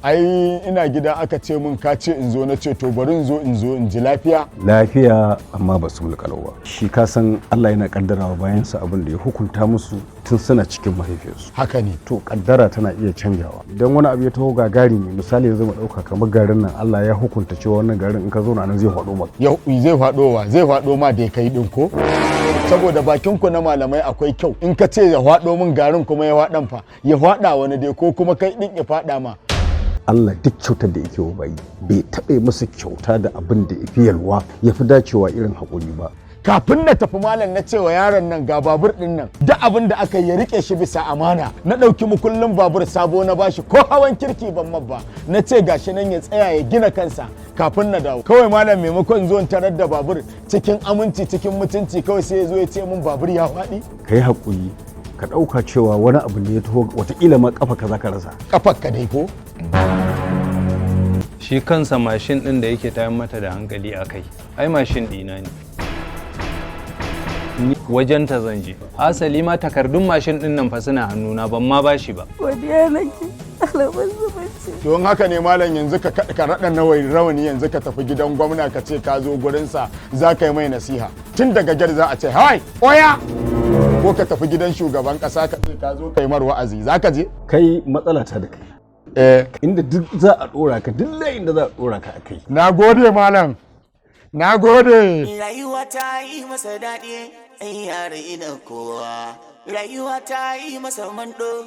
ai ina gida aka ce min ka ce in zo na ce to bari in zo in ji lafiya amma ba su mulkalawa shi ka san Allah yana kaddarawa bayan sa abin da ya hukunta musu tun suna cikin mahaifiyarsu haka ne to kaddara tana iya canjawa idan wani abu ya taho gagari ne misali yanzu mu dauka kamar garin nan Allah ya hukunta cewa wannan garin in ka zo nan zai faɗo maka zai faɗo ma da kai din ko saboda bakin ku na malamai akwai kyau in ka ce ya faɗo min garin kuma ya faɗan fa ya faɗa wani dai ko kuma kai din ya faɗa ma Allah duk kyautar da yake wa bayi bai taɓa musu kyauta da abin da ya fi yalwa ya fi dacewa irin haƙuri ba. Kafin na tafi malam na cewa yaron nan ga babur ɗin nan duk abin da aka yi ya riƙe shi bisa amana na ɗauki mukullin babur sabo na bashi ko hawan kirki ban mabba na ce gashi nan ya tsaya ya gina kansa kafin na dawo kawai malam maimakon zo tarar da babur cikin aminci cikin mutunci kawai sai ya zo ya ce min babur ya faɗi. Kai haƙuri ka ɗauka cewa wani abu ne ya taho wataƙila ma ƙafa ka za ka rasa. Ƙafar ka dai ko? Shi kansa mashin ɗin da yake tayar mata da hankali a kai, ai mashin ɗina ne. Wajen ta zan je. Asali ma takardun mashin ɗin nan fa suna hannuna ban ma bashi ba. Godiya nake, alamun zumunci. Don haka ne malam yanzu ka raɗa rawani yanzu ka tafi gidan gwamna ka ce ka zo gurinsa za ka yi mai nasiha. Tun daga gyar za a ce, hai, oya! Ko ka tafi gidan shugaban ƙasa ka ce ka zo ka yi mar wa'azi, za ka je? Kai matsala ta da kai. Inda duk za a dora ka duk layin da za a dora ka a kai. Na gode malam. Na gode. Rayuwa ta yi masa daɗi, ai yare ina kowa. Rayuwa ta yi masa mando,